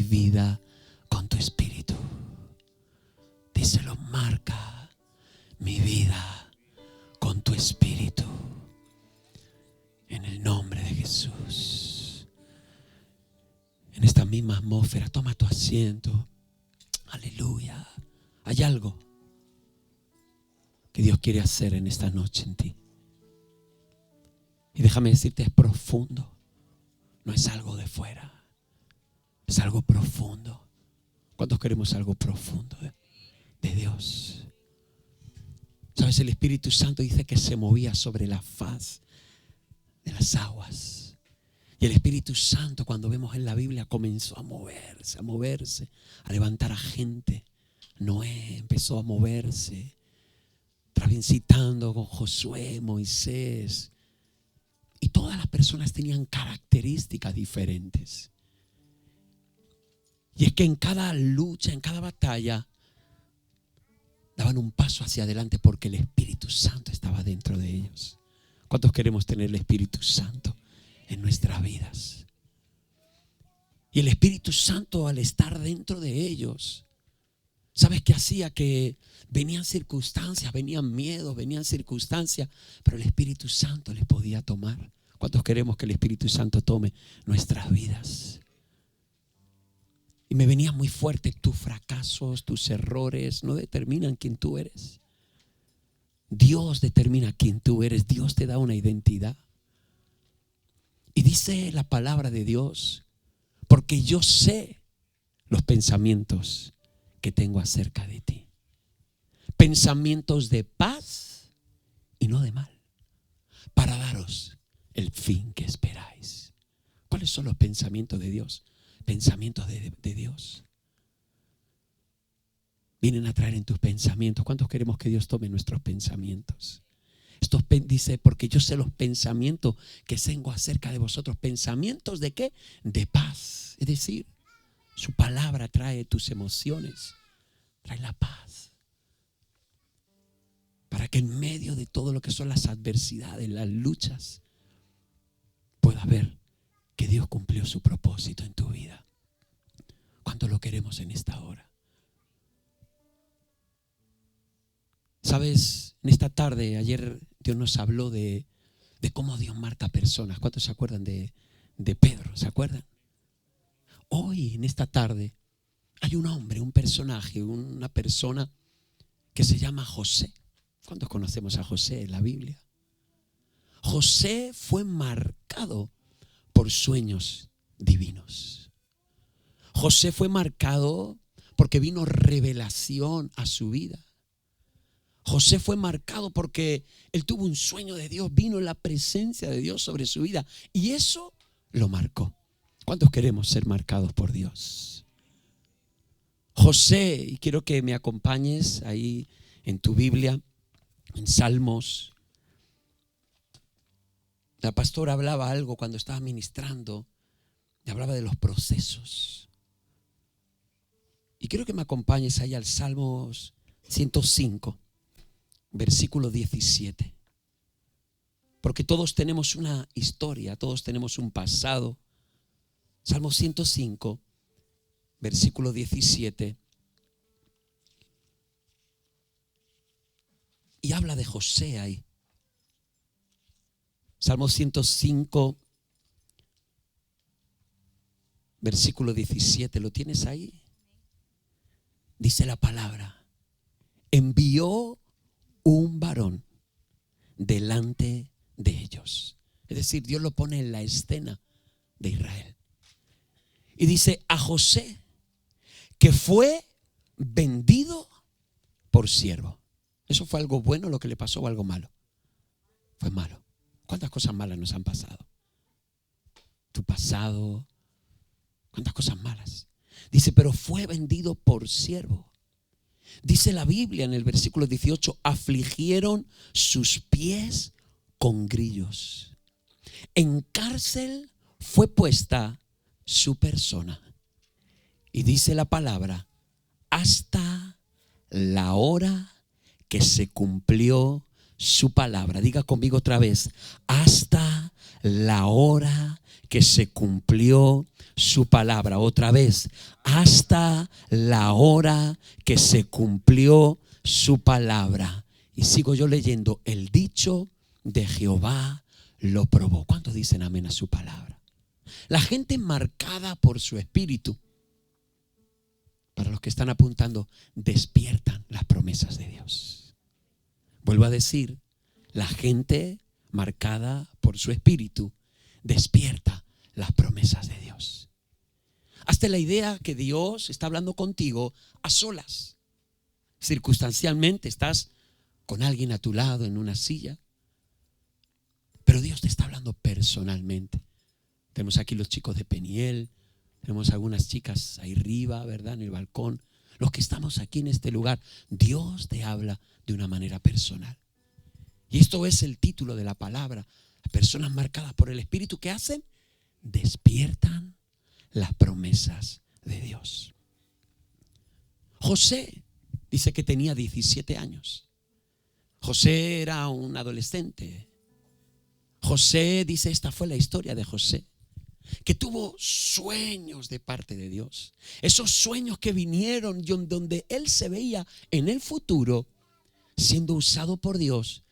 vida con tu espíritu. Díselo, marca mi vida con tu espíritu. En el nombre de Jesús. En esta misma atmósfera, toma tu asiento. Aleluya. Hay algo que Dios quiere hacer en esta noche en ti. Y déjame decirte, es profundo. No es algo de fuera. Es algo profundo. ¿Cuántos queremos algo profundo de Dios? ¿Sabes? El Espíritu Santo dice que se movía sobre la faz de las aguas. Y el Espíritu Santo, cuando vemos en la Biblia, comenzó a moverse, a levantar a gente. Noé empezó a moverse, transitando con Josué, Moisés. Y todas las personas tenían características diferentes. Y es que en cada lucha, en cada batalla, daban un paso hacia adelante porque el Espíritu Santo estaba dentro de ellos. ¿Cuántos queremos tener el Espíritu Santo en nuestras vidas? Y el Espíritu Santo, al estar dentro de ellos, ¿sabes qué hacía? Que venían circunstancias, venían miedos, venían circunstancias, pero el Espíritu Santo les podía tomar. ¿Cuántos queremos que el Espíritu Santo tome nuestras vidas? Y me venía muy fuerte: tus fracasos, tus errores no determinan quién tú eres. Dios determina quién tú eres. Dios te da una identidad. Y dice la palabra de Dios: porque yo sé los pensamientos que tengo acerca de ti. Pensamientos de paz y no de mal, para daros el fin que esperáis. ¿Cuáles son los pensamientos de Dios? Pensamientos de Dios. Vienen a traer en tus pensamientos. ¿Cuántos queremos que Dios tome nuestros pensamientos? Dice: porque yo sé los pensamientos que tengo acerca de vosotros. ¿Pensamientos de qué? De paz. Es decir, su palabra trae tus emociones, trae la paz, para que en medio de todo lo que son las adversidades, las luchas, puedas ver que Dios cumplió su propósito en tu vida. ¿Cuánto lo queremos en esta hora? Sabes, en esta tarde, ayer Dios nos habló de cómo Dios marca personas. ¿Cuántos se acuerdan de Pedro? ¿Se acuerdan? Hoy, en esta tarde, hay un hombre, un personaje, una persona que se llama José. ¿Cuántos conocemos a José en la Biblia? José fue marcado por sueños divinos. José fue marcado porque vino revelación a su vida. José fue marcado porque él tuvo un sueño de Dios, vino la presencia de Dios sobre su vida y eso lo marcó. ¿Cuántos queremos ser marcados por Dios? José, y quiero que me acompañes ahí en tu Biblia, en Salmos. La pastora hablaba algo cuando estaba ministrando, y hablaba de los procesos. Y quiero que me acompañes ahí al Salmos 105, versículo 17. Porque todos tenemos una historia, todos tenemos un pasado. Salmo 105, versículo 17. Y habla de José ahí. Salmo 105, versículo 17. ¿Lo tienes ahí? Dice la palabra: envió un varón delante de ellos. Es decir, Dios lo pone en la escena de Israel. Y dice: a José, que fue vendido por siervo. ¿Eso fue algo bueno lo que le pasó o algo malo? Fue malo. ¿Cuántas cosas malas nos han pasado? Tu pasado. ¿Cuántas cosas malas? Dice: pero fue vendido por siervo. Dice la Biblia en el versículo 18: afligieron sus pies con grillos. En cárcel fue puesta su persona. Y dice la palabra: hasta la hora que se cumplió su palabra. Diga conmigo otra vez, hasta la hora que se cumplió su palabra. Otra vez, hasta la hora que se cumplió su palabra. Y sigo yo leyendo, el dicho de Jehová lo probó. ¿Cuántos dicen amén a su palabra? La gente marcada por su espíritu, para los que están apuntando, despiertan las promesas de Dios. Vuelvo a decir, la gente marcada por su espíritu despierta las promesas de Dios. Hazte la idea que Dios está hablando contigo a solas. Circunstancialmente estás con alguien a tu lado en una silla, pero Dios te está hablando personalmente. Tenemos aquí los chicos de Peniel, tenemos algunas chicas ahí arriba, ¿verdad? En el balcón. Los que estamos aquí en este lugar, Dios te habla de una manera personal. Y esto es el título de la palabra. Las personas marcadas por el Espíritu, ¿qué hacen? Despiertan las promesas de Dios. José dice que tenía 17 años. José era un adolescente. José dice, esta fue la historia de José, que tuvo sueños de parte de Dios. Esos sueños que vinieron donde él se veía en el futuro siendo usado por Dios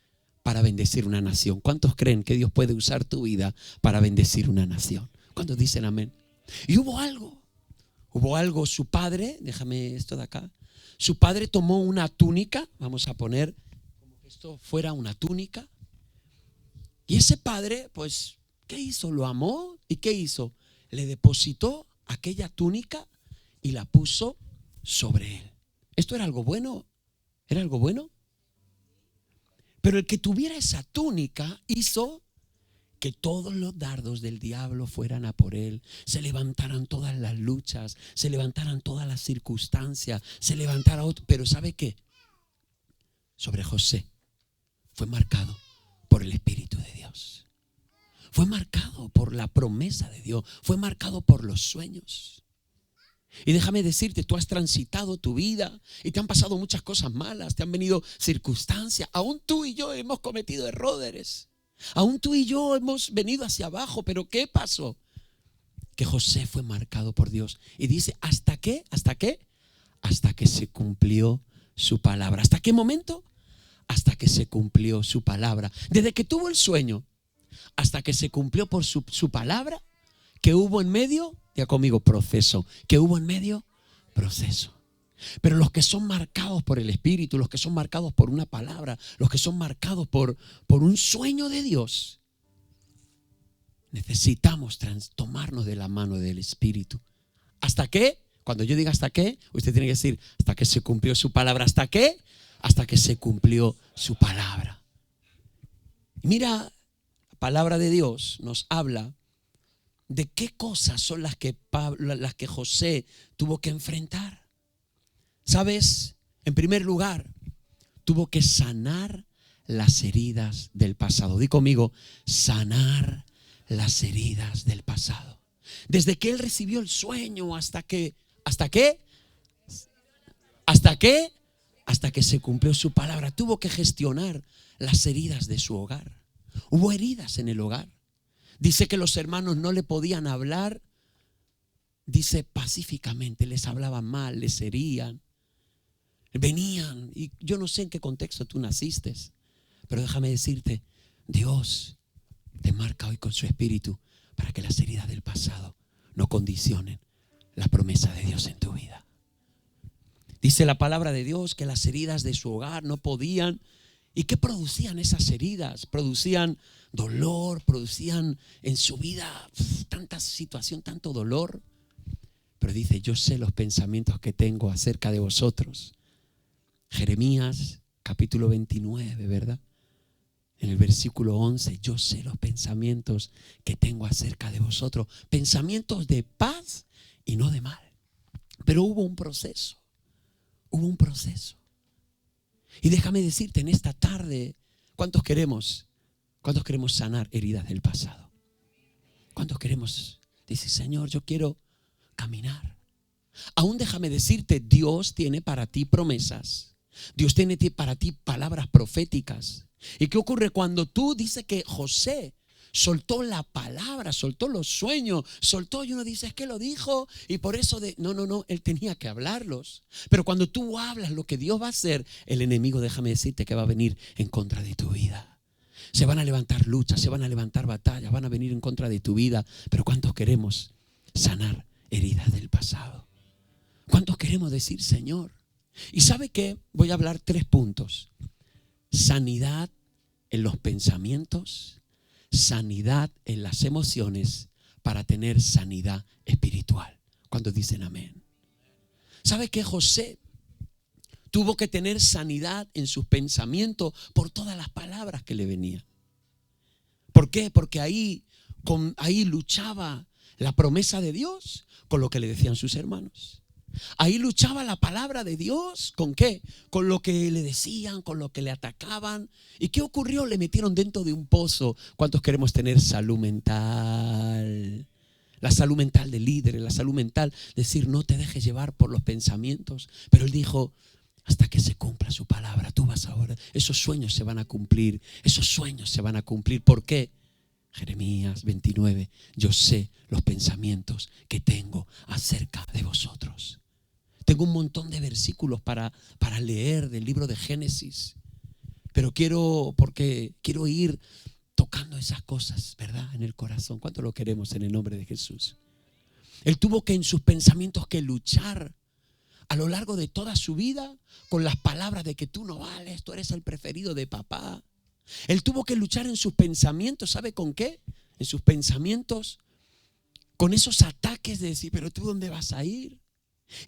para bendecir una nación. ¿Cuántos creen que Dios puede usar tu vida para bendecir una nación? ¿Cuántos dicen amén? Y hubo algo, su padre, déjame esto de acá, su padre tomó una túnica, vamos a poner como que esto fuera una túnica, y ese padre, pues, ¿qué hizo? Lo amó, ¿y qué hizo? Le depositó aquella túnica y la puso sobre él. ¿Esto era algo bueno? ¿Era algo bueno? Pero el que tuviera esa túnica hizo que todos los dardos del diablo fueran a por él, se levantaran todas las luchas, se levantaran todas las circunstancias, se levantara otro. Pero ¿sabe qué? Sobre José fue marcado por el Espíritu de Dios. Fue marcado por la promesa de Dios. Fue marcado por los sueños. Y déjame decirte, tú has transitado tu vida y te han pasado muchas cosas malas, te han venido circunstancias. Aún tú y yo hemos cometido errores. Aún tú y yo hemos venido hacia abajo. Pero ¿qué pasó? Que José fue marcado por Dios. Y dice, ¿hasta qué? ¿Hasta qué? Hasta que se cumplió su palabra. ¿Hasta qué momento? Hasta que se cumplió su palabra. Desde que tuvo el sueño hasta que se cumplió por su palabra, que hubo en medio, ya conmigo, proceso. Que hubo en medio, proceso. Pero los que son marcados por el Espíritu, los que son marcados por una palabra, los que son marcados por un sueño de Dios, necesitamos tomarnos de la mano del Espíritu. ¿Hasta qué? Cuando yo diga hasta qué, usted tiene que decir hasta que se cumplió su palabra. ¿Hasta qué? Hasta que se cumplió su palabra. Mira, la palabra de Dios nos habla de qué cosas son las que José tuvo que enfrentar. ¿Sabes? En primer lugar, tuvo que sanar las heridas del pasado. Di conmigo, sanar las heridas del pasado. Desde que él recibió el sueño hasta que se cumplió su palabra, tuvo que gestionar las heridas de su hogar. Hubo heridas en el hogar. Dice que los hermanos no le podían hablar, dice pacíficamente, les hablaban mal, les herían. Venían, y yo no sé en qué contexto tú naciste, pero déjame decirte, Dios te marca hoy con su Espíritu para que las heridas del pasado no condicionen la promesa de Dios en tu vida. Dice la palabra de Dios que las heridas de su hogar no podían. ¿Y qué producían esas heridas? Producían dolor, producían en su vida tanta situación, tanto dolor. Pero dice, yo sé los pensamientos que tengo acerca de vosotros. Jeremías capítulo 29, ¿verdad? En el versículo 11, yo sé los pensamientos que tengo acerca de vosotros. Pensamientos de paz y no de mal. Pero hubo un proceso. Hubo un proceso. Y déjame decirte en esta tarde, ¿cuántos queremos sanar heridas del pasado? ¿Cuántos queremos? Dice, Señor, yo quiero caminar. Aún déjame decirte, Dios tiene para ti promesas. Dios tiene para ti palabras proféticas. ¿Y qué ocurre cuando tú dices que José soltó la palabra, soltó los sueños, soltó, y uno dice, es que lo dijo y por eso no, él tenía que hablarlos? Pero cuando tú hablas lo que Dios va a hacer, el enemigo, déjame decirte, que va a venir en contra de tu vida. Se van a levantar luchas, se van a levantar batallas, van a venir en contra de tu vida. Pero ¿cuántos queremos sanar heridas del pasado? ¿Cuántos queremos decir, Señor? ¿Y sabe qué? Voy a hablar 3 puntos. Sanidad en los pensamientos, sanidad en las emociones, para tener sanidad espiritual. Cuando dicen amén. ¿Sabe qué? José tuvo que tener sanidad en sus pensamientos por todas las palabras que le venían. ¿Por qué? Porque ahí luchaba la promesa de Dios con lo que le decían sus hermanos. Ahí luchaba la palabra de Dios. ¿Con qué? Con lo que le decían, con lo que le atacaban. ¿Y qué ocurrió? Le metieron dentro de un pozo. ¿Cuántos queremos tener salud mental? La salud mental de líderes, la salud mental, decir, no te dejes llevar por los pensamientos. Pero él dijo, hasta que se cumpla su palabra, tú vas ahora. Esos sueños se van a cumplir. Esos sueños se van a cumplir. ¿Por qué? Jeremías 29, yo sé los pensamientos que tengo acerca de vosotros. Tengo un montón de versículos para leer del libro de Génesis, pero quiero ir tocando esas cosas, ¿verdad? En el corazón. ¿Cuánto lo queremos en el nombre de Jesús? Él tuvo que en sus pensamientos que luchar a lo largo de toda su vida con las palabras de que tú no vales, tú eres el preferido de papá. Él tuvo que luchar en sus pensamientos. ¿Sabe con qué? En sus pensamientos con esos ataques de decir, pero tú ¿dónde vas a ir?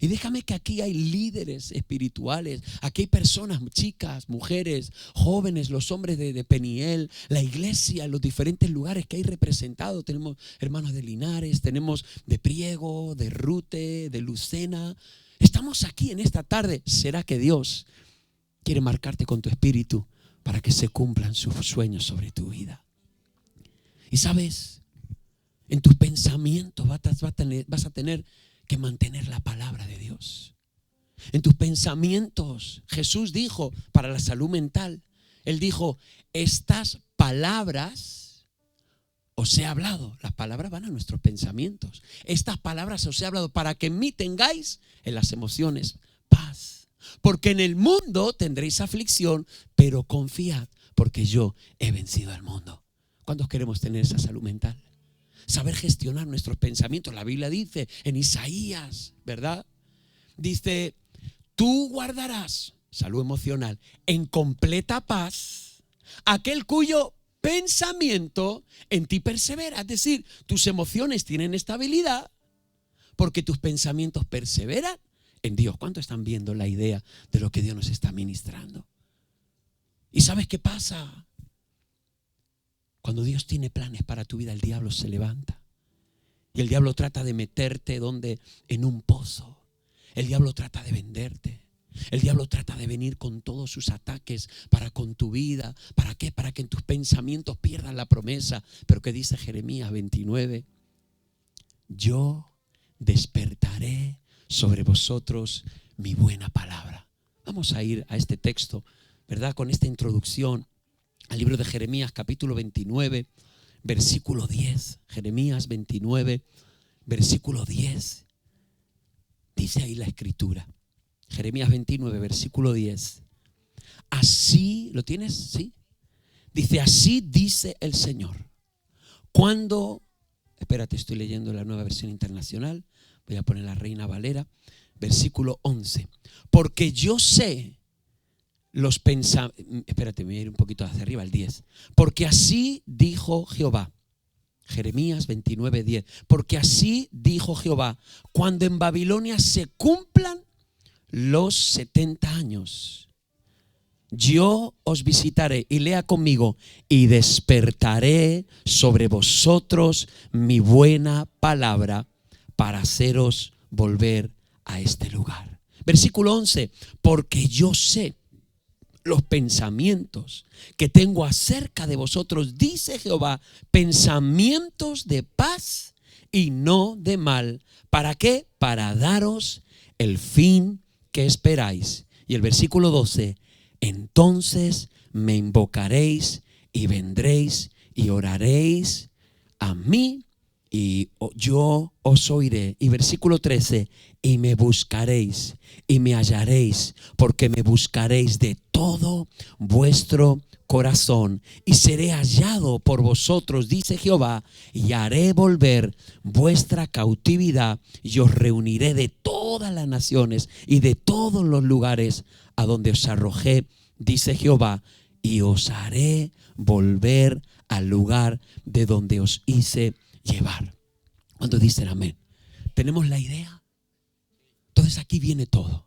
Y déjame que aquí hay líderes espirituales, aquí hay personas, chicas, mujeres, jóvenes, los hombres de Peniel, la iglesia, los diferentes lugares que hay representados. Tenemos hermanos de Linares, tenemos de Priego, de Rute, de Lucena. Estamos aquí en esta tarde. ¿Será que Dios quiere marcarte con tu espíritu para que se cumplan sus sueños sobre tu vida? Y sabes, en tus pensamientos vas a tener que mantener la palabra de Dios. En tus pensamientos, Jesús dijo, para la salud mental, Él dijo, estas palabras os he hablado. Las palabras van a nuestros pensamientos. Estas palabras os he hablado para que en mí tengáis, en las emociones, paz. Porque en el mundo tendréis aflicción, pero confiad, porque yo he vencido al mundo. ¿Cuántos queremos tener esa salud mental? Saber gestionar nuestros pensamientos. La Biblia dice en Isaías, ¿verdad? Dice, tú guardarás, salud emocional, en completa paz aquel cuyo pensamiento en ti persevera. Es decir, tus emociones tienen estabilidad porque tus pensamientos perseveran en Dios. ¿Cuántos están viendo la idea de lo que Dios nos está ministrando? ¿Y sabes qué pasa? Cuando Dios tiene planes para tu vida, el diablo se levanta. Y el diablo trata de meterte ¿dónde? En un pozo. El diablo trata de venderte. El diablo trata de venir con todos sus ataques para con tu vida. ¿Para qué? Para que en tus pensamientos pierdas la promesa. Pero ¿qué dice Jeremías 29? Yo despertaré sobre vosotros mi buena palabra. Vamos a ir a este texto, ¿verdad? Con esta introducción al libro de Jeremías, capítulo 29, versículo 10. Jeremías 29, versículo 10. Dice ahí la escritura. Jeremías 29, versículo 10. Así, ¿lo tienes? ¿Sí? Dice, así dice el Señor. Espérate, estoy leyendo la Nueva Versión Internacional. Voy a poner la Reina Valera. Versículo 11. Porque yo sé los pensamientos. Espérate, me voy a ir un poquito hacia arriba, el 10. Porque así dijo Jehová. Jeremías 29, 10. Porque así dijo Jehová, cuando en Babilonia se cumplan los 70 años, yo os visitaré, y lea conmigo, y despertaré sobre vosotros mi buena palabra para haceros volver a este lugar. Versículo 11, porque yo sé los pensamientos que tengo acerca de vosotros, dice Jehová, pensamientos de paz y no de mal. ¿Para qué? Para daros el fin que esperáis. Y el versículo 12, entonces me invocaréis y vendréis y oraréis a mí y yo os oiré. Y versículo 13, y me buscaréis y me hallaréis, porque me buscaréis de todo vuestro corazón, y seré hallado por vosotros, dice Jehová, y haré volver vuestra cautividad, y os reuniré de todas las naciones y de todos los lugares a donde os arrojé, dice Jehová, y os haré volver al lugar de donde os hice llevar. Cuando dicen amén, ¿tenemos la idea? Entonces aquí viene todo.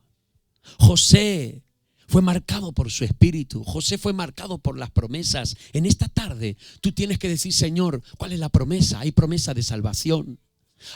José fue marcado por su espíritu. José fue marcado por las promesas. En esta tarde tú tienes que decir: Señor, ¿cuál es la promesa? Hay promesa de salvación.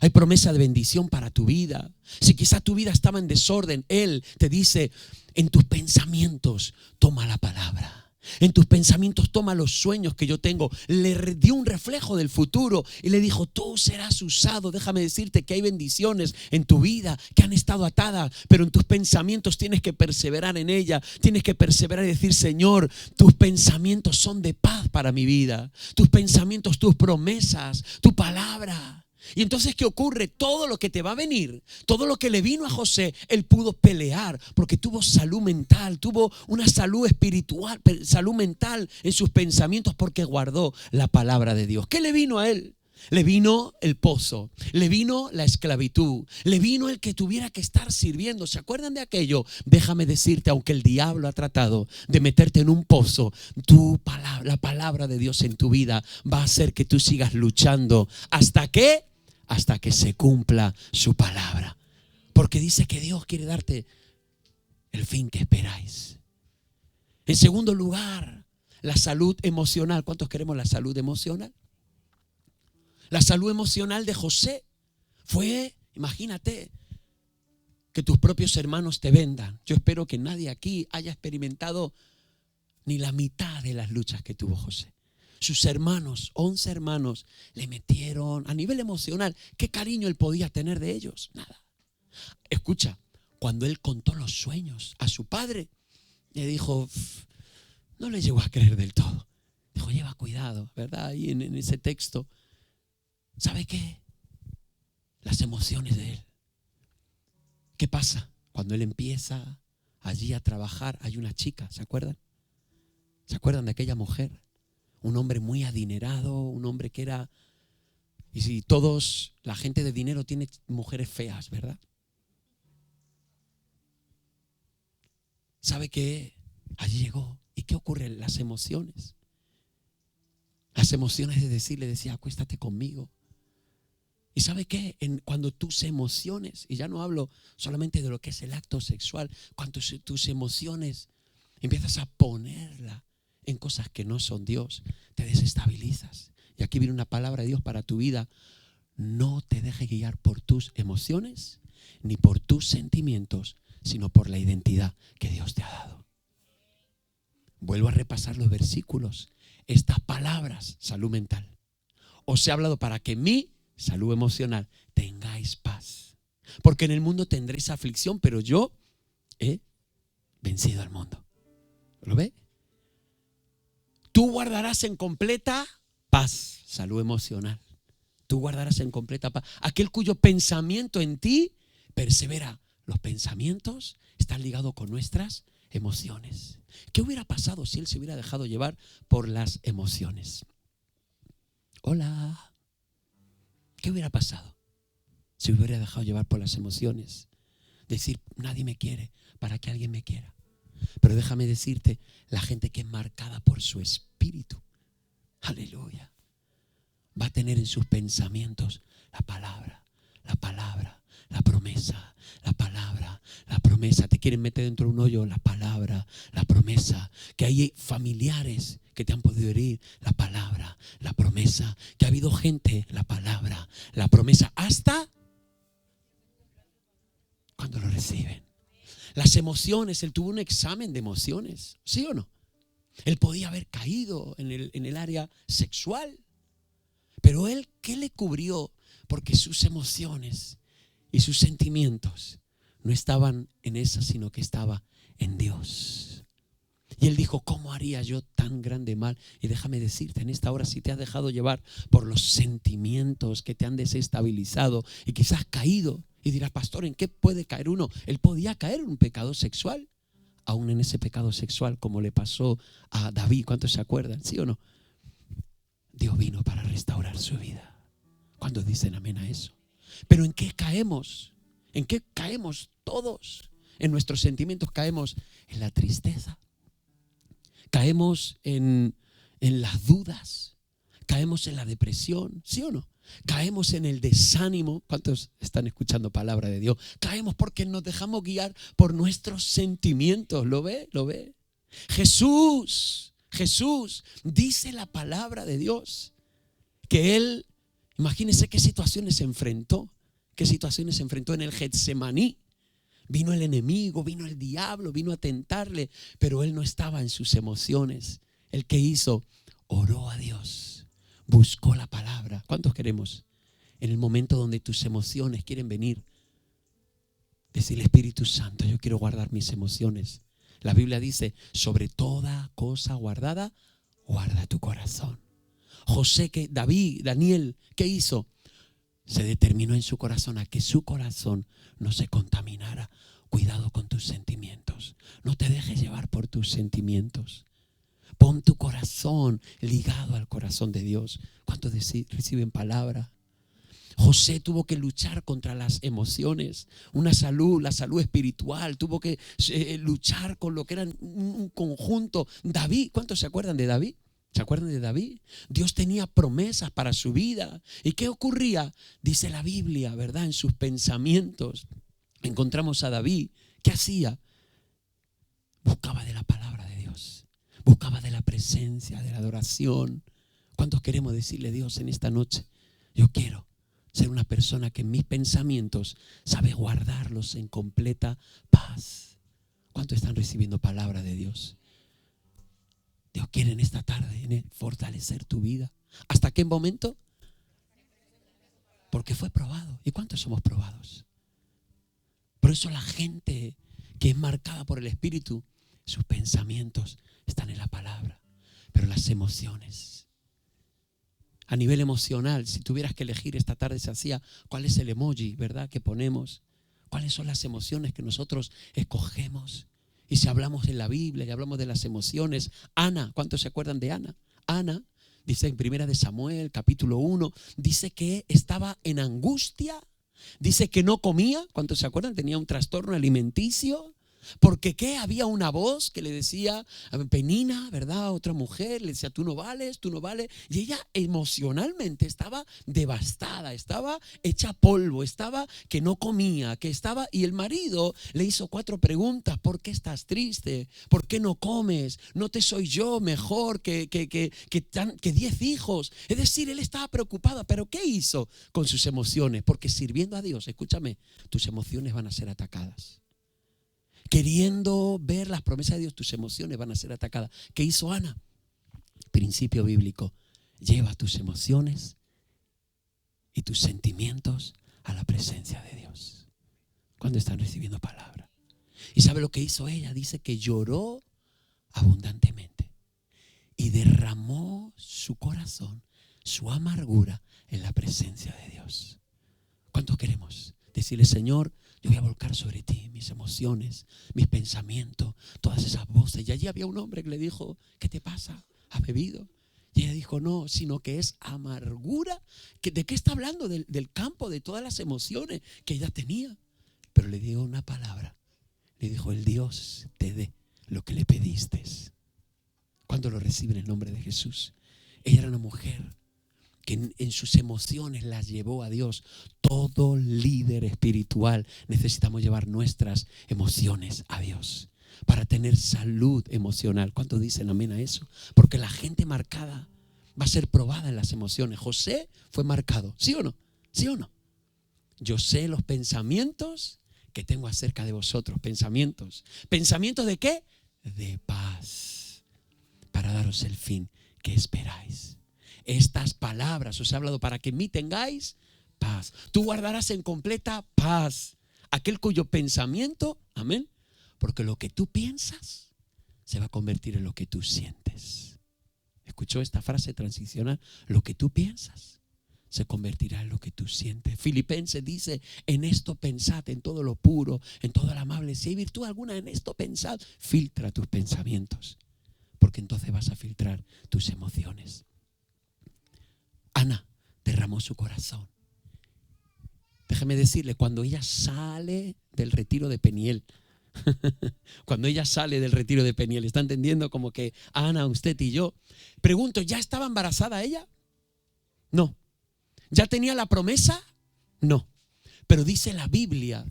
Hay promesa de bendición para tu vida. Si quizá tu vida estaba en desorden, Él te dice: en tus pensamientos toma la palabra. En tus pensamientos toma los sueños que yo tengo. Le dio un reflejo del futuro y le dijo: tú serás usado. Déjame decirte que hay bendiciones en tu vida que han estado atadas, pero en tus pensamientos tienes que perseverar en ella. Tienes que perseverar y decir: Señor, tus pensamientos son de paz para mi vida. Tus pensamientos, tus promesas, tu palabra. Y entonces, ¿qué ocurre? Todo lo que te va a venir, todo lo que le vino a José, él pudo pelear porque tuvo salud mental, tuvo una salud espiritual, salud mental en sus pensamientos, porque guardó la palabra de Dios. ¿Qué le vino a él? Le vino el pozo, le vino la esclavitud, le vino el que tuviera que estar sirviendo. ¿Se acuerdan de aquello? Déjame decirte, aunque el diablo ha tratado de meterte en un pozo, la palabra de Dios en tu vida va a hacer que tú sigas luchando. ¿Hasta qué? Hasta que se cumpla su palabra. Porque dice que Dios quiere darte el fin que esperáis. En segundo lugar, la salud emocional. ¿Cuántos queremos la salud emocional? La salud emocional de José fue, imagínate, que tus propios hermanos te vendan. Yo espero que nadie aquí haya experimentado ni la mitad de las luchas que tuvo José. Sus hermanos, 11 hermanos, le metieron a nivel emocional. ¿Qué cariño él podía tener de ellos? Nada. Escucha, cuando él contó los sueños a su padre, le dijo, no le llegó a creer del todo. Dijo: lleva cuidado, ¿verdad? Ahí en ese texto. ¿Sabe qué? Las emociones de él. ¿Qué pasa? Cuando él empieza allí a trabajar, hay una chica, ¿se acuerdan? ¿Se acuerdan de aquella mujer? Un hombre muy adinerado, un hombre que era... Y si todos, la gente de dinero tiene mujeres feas, ¿verdad? ¿Sabe qué? Allí llegó. ¿Y qué ocurre? Las emociones. Las emociones de decirle, decía: acuéstate conmigo. ¿Y sabe qué? Cuando tus emociones, y ya no hablo solamente de lo que es el acto sexual, cuando tus emociones empiezas a ponerla en cosas que no son Dios, te desestabilizas. Y aquí viene una palabra de Dios para tu vida: no te dejes guiar por tus emociones ni por tus sentimientos, sino por la identidad que Dios te ha dado. Vuelvo a repasar los versículos. Estas palabras: salud mental. Os he hablado para que mi salud emocional tengáis paz. Porque en el mundo tendréis aflicción, pero yo he vencido al mundo. ¿Lo ve? Tú guardarás en completa paz, salud emocional. Tú guardarás en completa paz aquel cuyo pensamiento en ti persevera. Los pensamientos están ligados con nuestras emociones. ¿Qué hubiera pasado si él se hubiera dejado llevar por las emociones? Hola. ¿Qué hubiera pasado si hubiera dejado llevar por las emociones? Decir: nadie me quiere, para que alguien me quiera. Pero déjame decirte, la gente que es marcada por su espíritu, aleluya, va a tener en sus pensamientos la palabra, la palabra, la promesa, la palabra, la promesa. Te quieren meter dentro de un hoyo, la palabra, la promesa. Que hay familiares que te han podido herir, la palabra, la promesa. Que ha habido gente, la palabra, la promesa, hasta cuando lo reciben. Las emociones, él tuvo un examen de emociones, ¿sí o no? Él podía haber caído en el área sexual, pero él, ¿qué le cubrió? Porque sus emociones y sus sentimientos no estaban en esa, sino que estaba en Dios. Y él dijo, ¿cómo haría yo tan grande mal? Y déjame decirte, en esta hora, si te has dejado llevar por los sentimientos que te han desestabilizado y quizás has caído, y dirás, pastor, ¿en qué puede caer uno? Él podía caer en un pecado sexual, aún en ese pecado sexual, como le pasó a David. ¿Cuántos se acuerdan? ¿Sí o no? Dios vino para restaurar su vida. ¿Cuántos dicen amén a eso? Pero ¿en qué caemos? ¿En qué caemos todos? En nuestros sentimientos caemos en la tristeza. Caemos en las dudas, caemos en la depresión, ¿sí o no? Caemos en el desánimo. ¿Cuántos están escuchando palabra de Dios? Caemos porque nos dejamos guiar por nuestros sentimientos. ¿Lo ve? ¿Lo ve? Jesús dice la palabra de Dios que Él, imagínense qué situaciones se enfrentó. ¿Qué situaciones se enfrentó en el Getsemaní? Vino el enemigo, vino el diablo, vino a tentarle, pero él no estaba en sus emociones. ¿El qué hizo? Oró a Dios, buscó la palabra. ¿Cuántos queremos? En el momento donde tus emociones quieren venir, decirle, Espíritu Santo, yo quiero guardar mis emociones. La Biblia dice, sobre toda cosa guardada, guarda tu corazón. Daniel, ¿qué hizo? Se determinó en su corazón a que su corazón no se contaminara. Cuidado con tus sentimientos. No te dejes llevar por tus sentimientos. Pon tu corazón ligado al corazón de Dios. ¿Cuántos reciben palabra? José tuvo que luchar contra las emociones, la salud espiritual. Tuvo que luchar con lo que era un conjunto. David, ¿cuántos se acuerdan de David? ¿Se acuerdan de David? Dios tenía promesas para su vida. ¿Y qué ocurría? Dice la Biblia, ¿verdad? En sus pensamientos encontramos a David. ¿Qué hacía? Buscaba de la palabra de Dios. Buscaba de la presencia, de la adoración. ¿Cuántos queremos decirle a Dios en esta noche? Yo quiero ser una persona que en mis pensamientos sabe guardarlos en completa paz. ¿Cuántos están recibiendo palabra de Dios? Dios quiere en esta tarde fortalecer tu vida. ¿Hasta qué momento? Porque fue probado. ¿Y cuántos somos probados? Por eso la gente que es marcada por el Espíritu, sus pensamientos están en la palabra. Pero las emociones, a nivel emocional, si tuvieras que elegir esta tarde, se hacía, ¿cuál es el emoji, verdad, que ponemos? ¿Cuáles son las emociones que nosotros escogemos? Y si hablamos en la Biblia y hablamos de las emociones, Ana, ¿cuántos se acuerdan de Ana? Ana, dice en 1 de Samuel, capítulo 1, dice que estaba en angustia, dice que no comía, ¿cuántos se acuerdan? Tenía un trastorno alimenticio. Porque ¿qué? Había una voz que le decía, Penina, ¿verdad? Otra mujer le decía, tú no vales. Y ella emocionalmente estaba devastada, estaba hecha polvo, estaba que no comía, y el marido le hizo 4 preguntas. ¿Por qué estás triste? ¿Por qué no comes? ¿No te soy yo mejor que 10 hijos? Es decir, él estaba preocupado. ¿Pero qué hizo con sus emociones? Porque sirviendo a Dios, escúchame, tus emociones van a ser atacadas. Queriendo ver las promesas de Dios, tus emociones van a ser atacadas. ¿Qué hizo Ana? Principio bíblico. Lleva tus emociones y tus sentimientos a la presencia de Dios. Cuando están recibiendo palabra. ¿Y sabe lo que hizo ella? Dice que lloró abundantemente y derramó su corazón, su amargura en la presencia de Dios. ¿Cuántos queremos decirle, Señor, yo voy a volcar sobre ti mis emociones, mis pensamientos, todas esas voces? Y allí había un hombre que le dijo, ¿qué te pasa? ¿Has bebido? Y ella dijo, no, sino que es amargura. ¿De qué está hablando? Del campo, de todas las emociones que ella tenía. Pero le dio una palabra. Le dijo, el Dios te dé lo que le pediste. Cuando lo recibe en el nombre de Jesús. Ella era una mujer que en sus emociones las llevó a Dios. Todo líder espiritual necesitamos llevar nuestras emociones a Dios para tener salud emocional. ¿Cuántos dicen amén a eso? Porque la gente marcada va a ser probada en las emociones. José fue marcado, ¿sí o no? ¿Sí o no? Yo sé los pensamientos que tengo acerca de vosotros. ¿Pensamientos de qué? De paz, para daros el fin que esperáis. Estas palabras os he hablado para que en mí tengáis paz. Tú guardarás en completa paz aquel cuyo pensamiento, amén, porque lo que tú piensas se va a convertir en lo que tú sientes. ¿Escuchó esta frase transicional? Lo que tú piensas se convertirá en lo que tú sientes. Filipenses dice: en esto pensad, en todo lo puro, en todo lo amable. Si hay virtud alguna, en esto pensad. Filtra tus pensamientos, porque entonces vas a filtrar tus emociones. Ana derramó su corazón. Déjeme decirle, cuando ella sale del retiro de Peniel, cuando ella sale del retiro de Peniel, ¿está entendiendo? Como que Ana, usted y yo. Pregunto, ¿ya estaba embarazada ella? No. ¿Ya tenía la promesa? No. Pero dice la Biblia,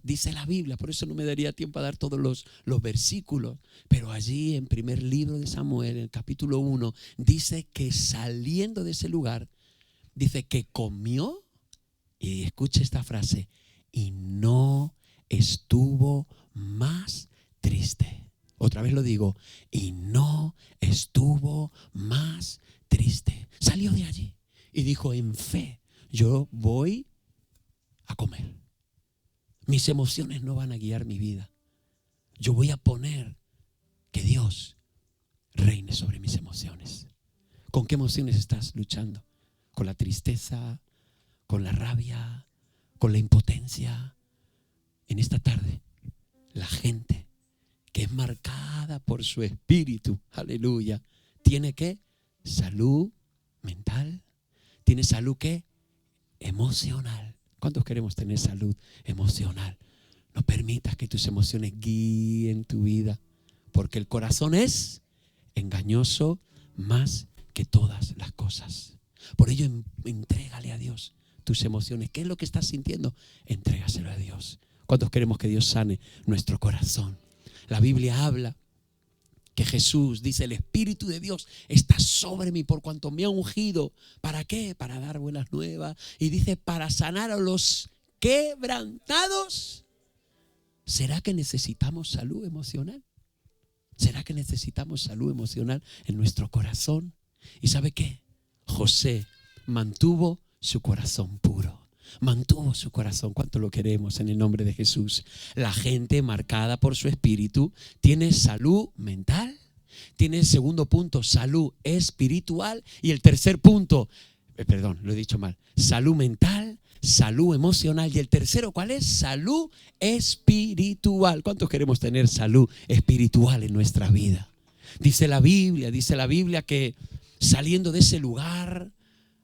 por eso no me daría tiempo a dar todos los versículos, pero allí en primer libro de Samuel, en el capítulo 1, dice que saliendo de ese lugar, dice que comió, y escuche esta frase, y no estuvo más triste. Otra vez lo digo, y no estuvo más triste. Salió de allí y dijo: en fe, yo voy a comer. Mis emociones no van a guiar mi vida. Yo voy a poner que Dios reine sobre mis emociones. ¿Con qué emociones estás luchando? ¿Con la tristeza? ¿Con la rabia? ¿Con la impotencia? En esta tarde, la gente que es marcada por su espíritu, aleluya, tiene ¿qué? Salud mental. Tiene salud ¿qué? Emocional. ¿Cuántos queremos tener salud emocional? No permitas que tus emociones guíen tu vida, porque el corazón es engañoso más que todas las cosas. Por ello, entrégale a Dios tus emociones. ¿Qué es lo que estás sintiendo? Entrégaselo a Dios. ¿Cuántos queremos que Dios sane nuestro corazón? La Biblia habla que Jesús dice: el Espíritu de Dios está sobre mí por cuanto me ha ungido. ¿Para qué? Para dar buenas nuevas. Y dice: para sanar a los quebrantados. ¿Será que necesitamos salud emocional? ¿Será que necesitamos salud emocional en nuestro corazón? ¿Y sabe qué? José mantuvo su corazón puro. Mantuvo su corazón. ¿Cuánto lo queremos en el nombre de Jesús? La gente marcada por su espíritu tiene salud mental. Tiene el segundo punto, salud espiritual. Y el tercer punto, perdón, lo he dicho mal. Salud mental, salud emocional. Y el tercero, ¿cuál es? Salud espiritual. ¿Cuántos queremos tener salud espiritual en nuestra vida? Dice la Biblia que saliendo de ese lugar,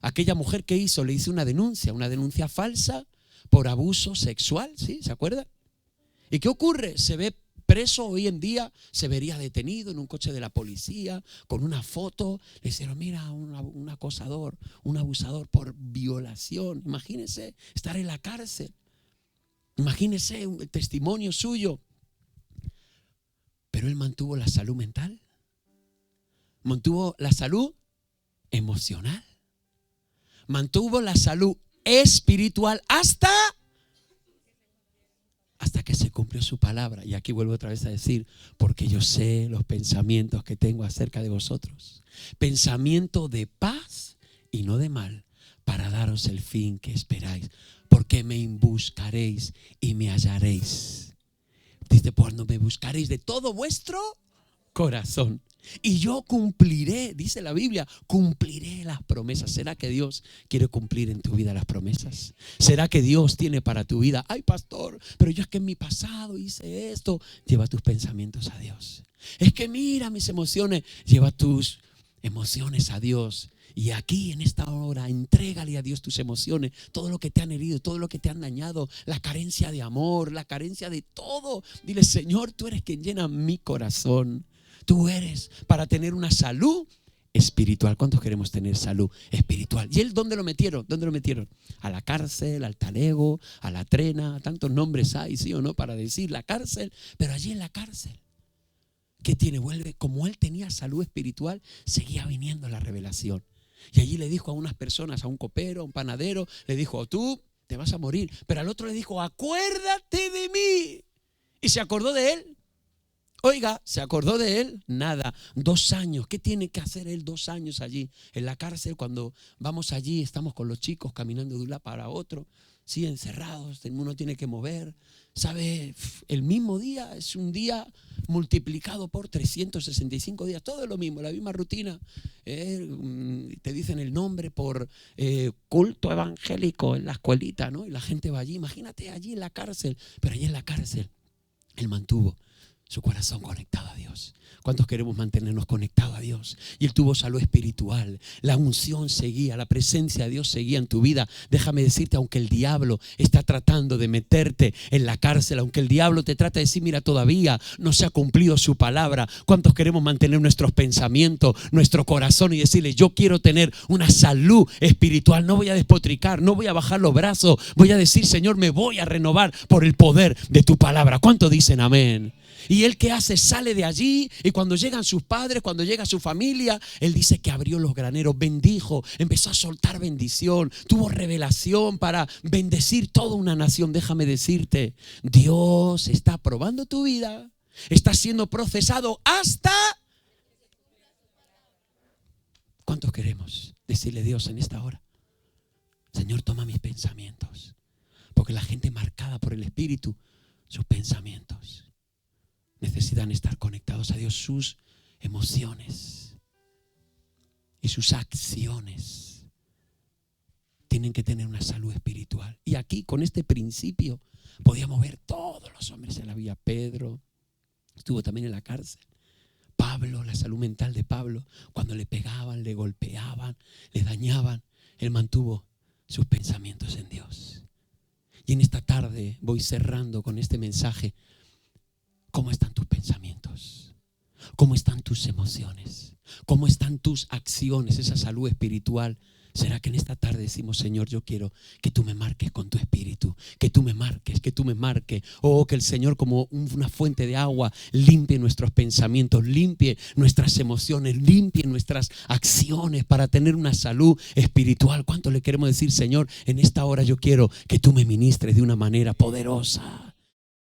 aquella mujer que hizo, le hizo una denuncia falsa por abuso sexual, ¿sí? ¿Se acuerdan? ¿Y qué ocurre? Se ve preso hoy en día, se vería detenido en un coche de la policía con una foto. Le dijeron: mira, un acosador, un abusador por violación. Imagínense estar en la cárcel. Imagínense el testimonio suyo. Pero él mantuvo la salud mental, mantuvo la salud emocional, mantuvo la salud espiritual hasta que se cumplió su palabra. Y aquí vuelvo otra vez a decir: porque yo sé los pensamientos que tengo acerca de vosotros, pensamiento de paz y no de mal, para daros el fin que esperáis. Porque me buscaréis y me hallaréis. Dice: cuando me buscaréis de todo vuestro corazón. Y yo cumpliré, dice la Biblia, cumpliré las promesas. ¿Será que Dios quiere cumplir en tu vida las promesas? ¿Será que Dios tiene para tu vida? Ay, pastor, pero yo es que en mi pasado hice esto. Lleva tus pensamientos a Dios. Es que mira mis emociones. Lleva tus emociones a Dios. Y aquí en esta hora, entrégale a Dios tus emociones, todo lo que te han herido, todo lo que te han dañado, la carencia de amor, la carencia de todo. Dile: Señor, tú eres quien llena mi corazón. Tú eres para tener una salud espiritual. ¿Cuántos queremos tener salud espiritual? ¿Y él dónde lo metieron? ¿Dónde lo metieron? A la cárcel, al talego, a la trena. Tantos nombres hay, ¿sí o no? Para decir la cárcel. Pero allí en la cárcel, ¿qué tiene? Vuelve. Como él tenía salud espiritual, seguía viniendo la revelación. Y allí le dijo a unas personas, a un copero, a un panadero, le dijo: tú te vas a morir. Pero al otro le dijo: acuérdate de mí. Y se acordó de él. Oiga, ¿se acordó de él? Nada. 2 años. ¿Qué tiene que hacer él 2 años allí en la cárcel? Cuando vamos allí, estamos con los chicos caminando de un lado para otro, sí, encerrados, uno tiene que mover. ¿Sabe? El mismo día es un día multiplicado por 365 días. Todo es lo mismo, la misma rutina. Te dicen el nombre por culto evangélico en la escuelita, ¿no? Y la gente va allí. Imagínate allí en la cárcel. Pero allí en la cárcel él mantuvo su corazón conectado a Dios. ¿Cuántos queremos mantenernos conectados a Dios? Y él tuvo salud espiritual. La unción seguía, la presencia de Dios seguía en tu vida. Déjame decirte, aunque el diablo está tratando de meterte en la cárcel, aunque el diablo te trata de decir, mira, todavía no se ha cumplido su palabra. ¿Cuántos queremos mantener nuestros pensamientos, nuestro corazón y decirle, yo quiero tener una salud espiritual? No voy a despotricar, no voy a bajar los brazos. Voy a decir, Señor, me voy a renovar por el poder de tu palabra. ¿Cuántos dicen amén? Y él, ¿qué hace? Sale de allí, y cuando llegan sus padres, cuando llega su familia, él dice que abrió los graneros, bendijo, empezó a soltar bendición, tuvo revelación para bendecir toda una nación. Déjame decirte, Dios está probando tu vida, está siendo procesado hasta... ¿Cuántos queremos decirle a Dios en esta hora? Señor, toma mis pensamientos, porque la gente marcada por el Espíritu, sus pensamientos necesitan estar conectados a Dios. Sus emociones y sus acciones tienen que tener una salud espiritual. Y aquí con este principio podíamos ver todos los hombres en la vida. Pedro estuvo también en la cárcel. Pablo, la salud mental de Pablo, cuando le pegaban, le golpeaban, le dañaban, él mantuvo sus pensamientos en Dios. Y en esta tarde voy cerrando con este mensaje. ¿Cómo están tus pensamientos? ¿Cómo están tus emociones? ¿Cómo están tus acciones? Esa salud espiritual. ¿Será que en esta tarde decimos, Señor, yo quiero que tú me marques con tu espíritu? Que tú me marques, que tú me marques. Oh, que el Señor, como una fuente de agua, limpie nuestros pensamientos, limpie nuestras emociones, limpie nuestras acciones para tener una salud espiritual. ¿Cuánto le queremos decir, Señor? En esta hora yo quiero que tú me ministres de una manera poderosa.